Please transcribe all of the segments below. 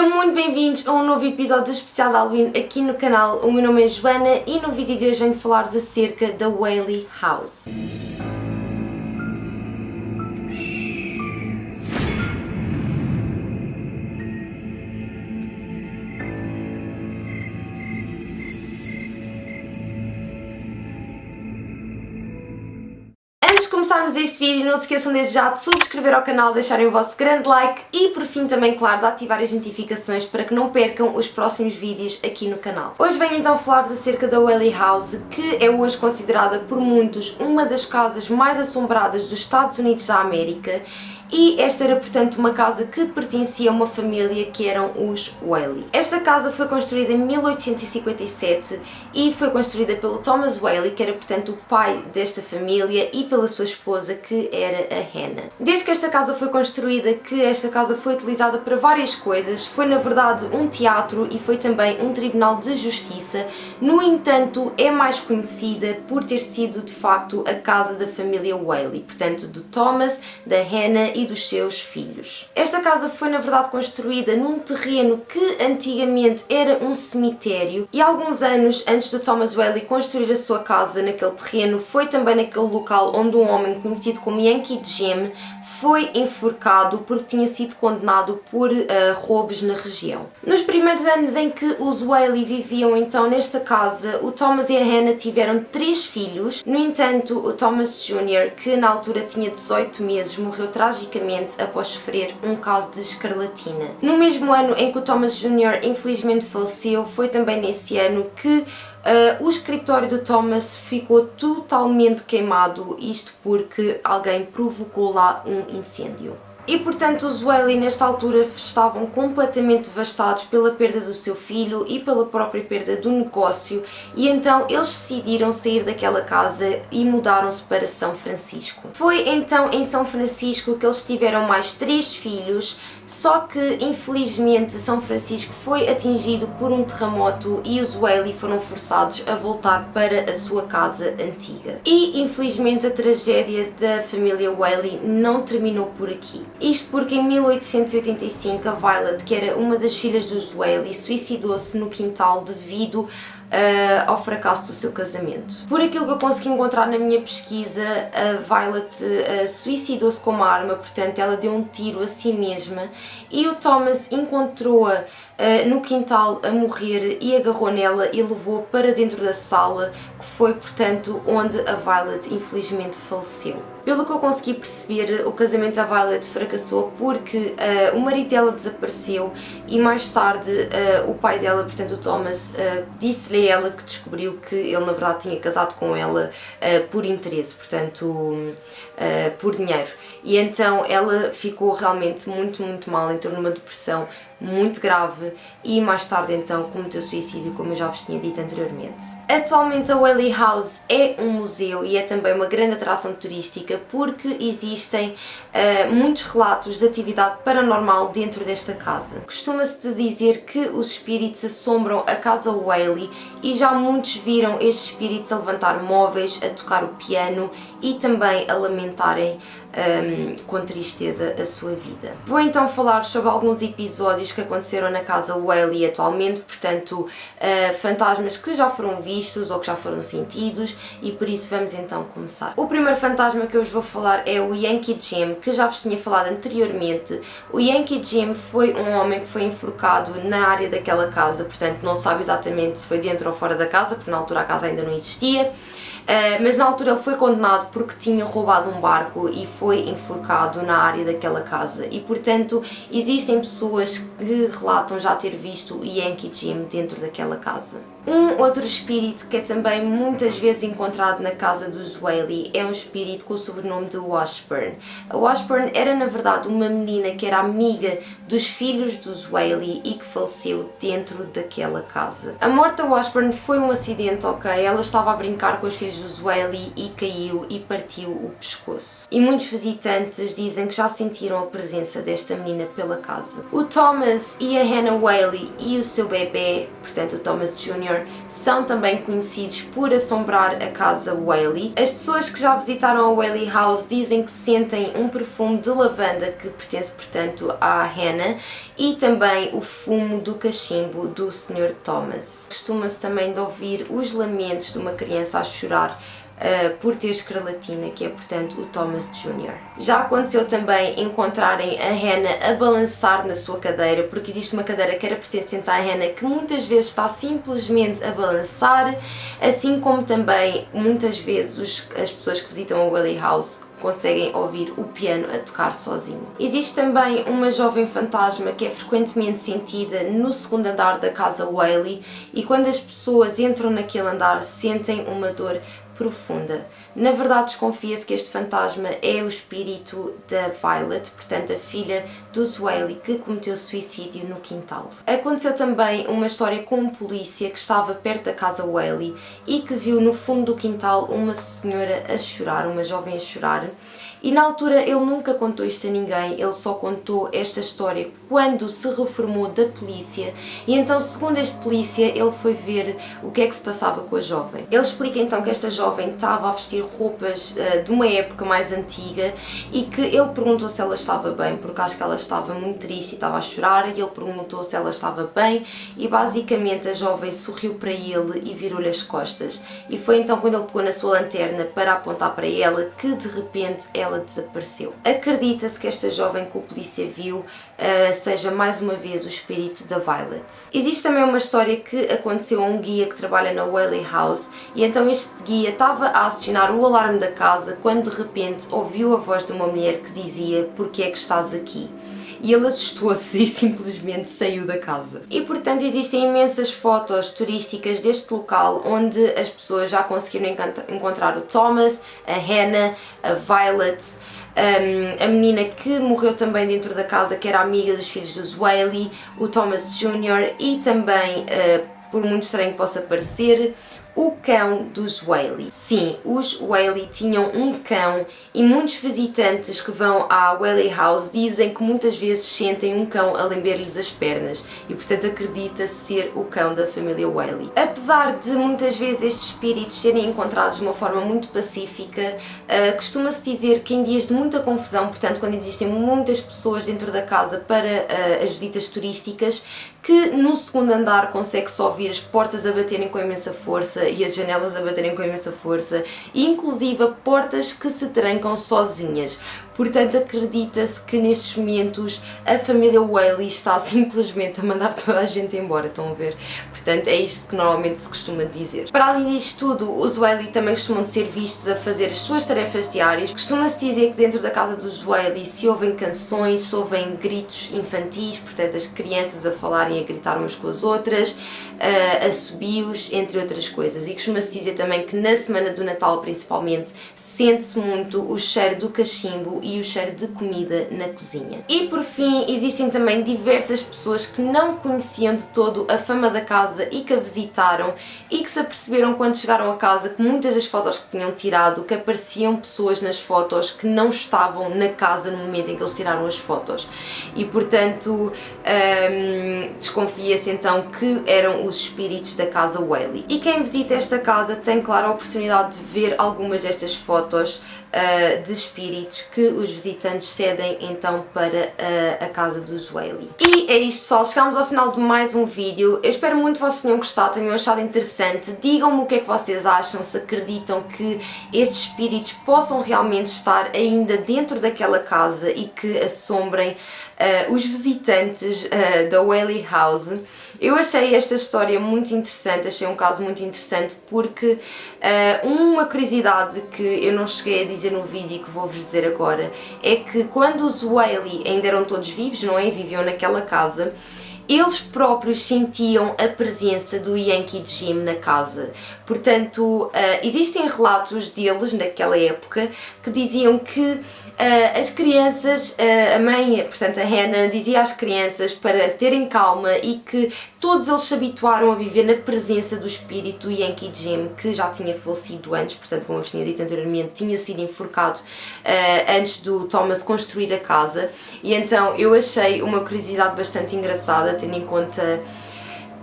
Sejam muito bem-vindos a um novo episódio do especial de Halloween aqui no canal. O meu nome é Joana e no vídeo de hoje venho falar-vos acerca da Whaley House. Antes de começarmos este vídeo, não se esqueçam desde já de subscrever ao canal, deixarem o vosso grande like e por fim também, claro, de ativar as notificações para que não percam os próximos vídeos aqui no canal. Hoje venho então falar-vos acerca da Whaley House, que é hoje considerada por muitos uma das casas mais assombradas dos Estados Unidos da América. E esta era, portanto, uma casa que pertencia a uma família que eram os Whaley. Esta casa foi construída em 1857 e foi construída pelo Thomas Whaley, que era, portanto, o pai desta família, e pela sua esposa, que era a Hannah. Desde que esta casa foi construída, que esta casa foi utilizada para várias coisas. Foi, na verdade, um teatro e foi também um tribunal de justiça. No entanto, é mais conhecida por ter sido, de facto, a casa da família Whaley, portanto, do Thomas, da Hannah e dos seus filhos. Esta casa foi na verdade construída num terreno que antigamente era um cemitério e alguns anos antes do Thomas Whaley construir a sua casa naquele terreno, foi também naquele local onde um homem conhecido como Yankee Jim foi enforcado porque tinha sido condenado por roubos na região. Nos primeiros anos em que os Whaley viviam então nesta casa, o Thomas e a Hannah tiveram 3 filhos. No entanto, o Thomas Jr., que na altura tinha 18 meses, morreu tragicamente após sofrer um caso de escarlatina. No mesmo ano em que o Thomas Jr. infelizmente faleceu, foi também nesse ano que o escritório do Thomas ficou totalmente queimado, isto porque alguém provocou lá um incêndio. E portanto os Whaley nesta altura estavam completamente devastados pela perda do seu filho e pela própria perda do negócio, e então eles decidiram sair daquela casa e mudaram-se para São Francisco. Foi então em São Francisco que eles tiveram mais 3 filhos, só que infelizmente São Francisco foi atingido por um terremoto e os Whaley foram forçados a voltar para a sua casa antiga. E infelizmente a tragédia da família Whaley não terminou por aqui. Isto porque em 1885 a Violet, que era uma das filhas dos Whaley, suicidou-se no quintal devido ao fracasso do seu casamento. Por aquilo que eu consegui encontrar na minha pesquisa, a Violet suicidou-se com uma arma, portanto ela deu um tiro a si mesma e o Thomas encontrou-a no quintal a morrer e agarrou nela e levou-a para dentro da sala, que foi portanto onde a Violet infelizmente faleceu. Pelo que eu consegui perceber, o casamento da Violet fracassou porque o marido dela desapareceu e mais tarde o pai dela, portanto o Thomas, disse-lhe a ela que descobriu que ele na verdade tinha casado com ela por interesse, portanto por dinheiro. E então ela ficou realmente muito mal, entrou numa depressão muito grave e mais tarde então cometeu suicídio, como eu já vos tinha dito anteriormente. Atualmente a Whaley House é um museu e é também uma grande atração turística porque existem muitos relatos de atividade paranormal dentro desta casa. Costuma-se dizer que os espíritos assombram a casa Whaley e já muitos viram estes espíritos a levantar móveis, a tocar o piano e também a lamentarem com tristeza a sua vida. Vou então falar sobre alguns episódios que aconteceram na casa Whaley atualmente, portanto fantasmas que já foram vistos ou que já foram sentidos, e por isso vamos então começar. O primeiro fantasma que eu vos vou falar é o Yankee Jim, que já vos tinha falado anteriormente. O Yankee Jim foi um homem que foi enforcado na área daquela casa, portanto não se sabe exatamente se foi dentro ou fora da casa, porque na altura a casa ainda não existia. Mas na altura ele foi condenado porque tinha roubado um barco e foi enforcado na área daquela casa, e portanto existem pessoas que relatam já ter visto o Yankee Jim dentro daquela casa. Um outro espírito que é também muitas vezes encontrado na casa dos Whaley é um espírito com o sobrenome de Washburn. A Washburn era na verdade uma menina que era amiga dos filhos dos Whaley e que faleceu dentro daquela casa. A morte da Washburn foi um acidente, ok? Ela estava a brincar com os filhos dos Whaley e caiu e partiu o pescoço. E muitos visitantes dizem que já sentiram a presença desta menina pela casa. O Thomas e a Hannah Whaley e o seu bebê, portanto o Thomas Jr., Jr. são também conhecidos por assombrar a casa Whaley. As pessoas que já visitaram a Whaley House dizem que sentem um perfume de lavanda que pertence, portanto, à Hannah, e também o fumo do cachimbo do Sr. Thomas. Costuma-se também de ouvir os lamentos de uma criança a chorar por ter escarlatina, que é, portanto, o Thomas Jr. Já aconteceu também encontrarem a Hannah a balançar na sua cadeira, porque existe uma cadeira que era pertencente à Hannah que muitas vezes está simplesmente a balançar, assim como também muitas vezes as pessoas que visitam a Whaley House conseguem ouvir o piano a tocar sozinho. Existe também uma jovem fantasma que é frequentemente sentida no segundo andar da casa Whaley, e quando as pessoas entram naquele andar sentem uma dor profunda. Na verdade, desconfia-se que este fantasma é o espírito da Violet, portanto a filha dos Whaley, que cometeu suicídio no quintal. Aconteceu também uma história com um polícia que estava perto da casa Whaley e que viu no fundo do quintal uma senhora a chorar, uma jovem a chorar. E na altura ele nunca contou isto a ninguém, ele só contou esta história quando se reformou da polícia, e então, segundo este polícia, ele foi ver o que é que se passava com a jovem. Ele explica então que esta jovem estava a vestir roupas de uma época mais antiga e que ele perguntou se ela estava bem, porque acho que ela estava muito triste e estava a chorar, e ele perguntou se ela estava bem e basicamente a jovem sorriu para ele e virou-lhe as costas. E foi então quando ele pegou na sua lanterna para apontar para ela que de repente ela desapareceu. Acredita-se que esta jovem que o polícia viu seja mais uma vez o espírito da Violet. Existe também uma história que aconteceu a um guia que trabalha na Whaley House, e então este guia estava a acionar o alarme da casa quando de repente ouviu a voz de uma mulher que dizia: "Porque é que estás aqui?" E ele assustou-se e simplesmente saiu da casa. E portanto existem imensas fotos turísticas deste local onde as pessoas já conseguiram encontrar o Thomas, a Hannah, a Violet, a menina que morreu também dentro da casa, que era amiga dos filhos dos Whaley, o Thomas Jr. e também, por muito estranho que possa parecer, o cão dos Whaley. Sim, os Whaley tinham um cão e muitos visitantes que vão à Whaley House dizem que muitas vezes sentem um cão a lamber-lhes as pernas e, portanto, acredita-se ser o cão da família Whaley. Apesar de muitas vezes estes espíritos serem encontrados de uma forma muito pacífica, costuma-se dizer que em dias de muita confusão, portanto, quando existem muitas pessoas dentro da casa para as visitas turísticas, que no segundo andar consegue-se ouvir as portas a baterem com imensa força e as janelas a baterem com imensa força, e inclusive portas que se trancam sozinhas. Portanto, acredita-se que nestes momentos a família Whaley está simplesmente a mandar toda a gente embora, estão a ver? Portanto, é isto que normalmente se costuma dizer. Para além disto tudo, os Whaley também costumam ser vistos a fazer as suas tarefas diárias. Costuma-se dizer que dentro da casa dos Whaley se ouvem canções, se ouvem gritos infantis, portanto as crianças a falarem e a gritar umas com as outras, assobios, entre outras coisas. E costuma-se dizer também que na semana do Natal, principalmente, sente-se muito o cheiro do cachimbo e o cheiro de comida na cozinha. E por fim, existem também diversas pessoas que não conheciam de todo a fama da casa e que a visitaram e que se aperceberam quando chegaram a casa que muitas das fotos que tinham tirado, que apareciam pessoas nas fotos que não estavam na casa no momento em que eles tiraram as fotos. E portanto, desconfia-se então que eram os espíritos da casa Whaley. E quem visita esta casa tem, claro, a oportunidade de ver algumas destas fotos de espíritos que os visitantes cedem então para a casa dos Whaley. E é isto, pessoal, chegamos ao final de mais um vídeo. Eu espero muito que vocês tenham gostado, tenham achado interessante. Digam-me o que é que vocês acham, se acreditam que estes espíritos possam realmente estar ainda dentro daquela casa e que assombrem os visitantes da Whaley House. Eu achei esta história muito interessante, achei um caso muito interessante porque uma curiosidade que eu não cheguei a dizer no vídeo e que vou-vos dizer agora é que quando os Whaley ainda eram todos vivos, não é? Viviam naquela casa, eles próprios sentiam a presença do Yankee Jim na casa. Portanto, existem relatos deles naquela época que diziam que as crianças, a mãe, portanto a Hannah, dizia às crianças para terem calma e que todos eles se habituaram a viver na presença do espírito do Yankee Jim, que já tinha falecido antes, portanto, como eu vos tinha dito anteriormente, tinha sido enforcado antes do Thomas construir a casa. E então eu achei uma curiosidade bastante engraçada, tendo em conta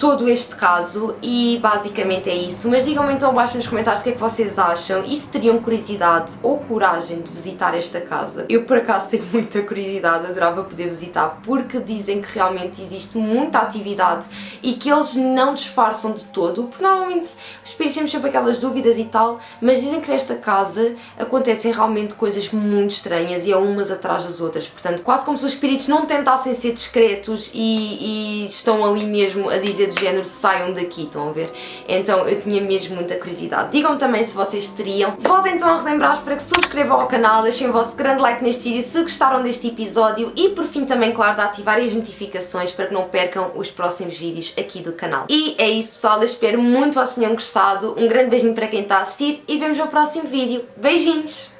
todo este caso e basicamente é isso. Mas digam-me então abaixo nos comentários o que é que vocês acham e se teriam curiosidade ou coragem de visitar esta casa. Eu por acaso tenho muita curiosidade, adorava poder visitar porque dizem que realmente existe muita atividade e que eles não disfarçam de todo, porque normalmente os espíritos temos sempre aquelas dúvidas e tal, mas dizem que nesta casa acontecem realmente coisas muito estranhas e é umas atrás das outras, portanto quase como se os espíritos não tentassem ser discretos e estão ali mesmo a dizer do género saiam daqui, estão a ver? Então eu tinha mesmo muita curiosidade. Digam-me também se vocês teriam. Voltem então a relembrar-vos para que subscrevam ao canal, deixem o vosso grande like neste vídeo se gostaram deste episódio e por fim também, claro, de ativarem as notificações para que não percam os próximos vídeos aqui do canal. E é isso pessoal, eu espero muito que vocês tenham gostado, um grande beijinho para quem está a assistir e vemos no próximo vídeo. Beijinhos!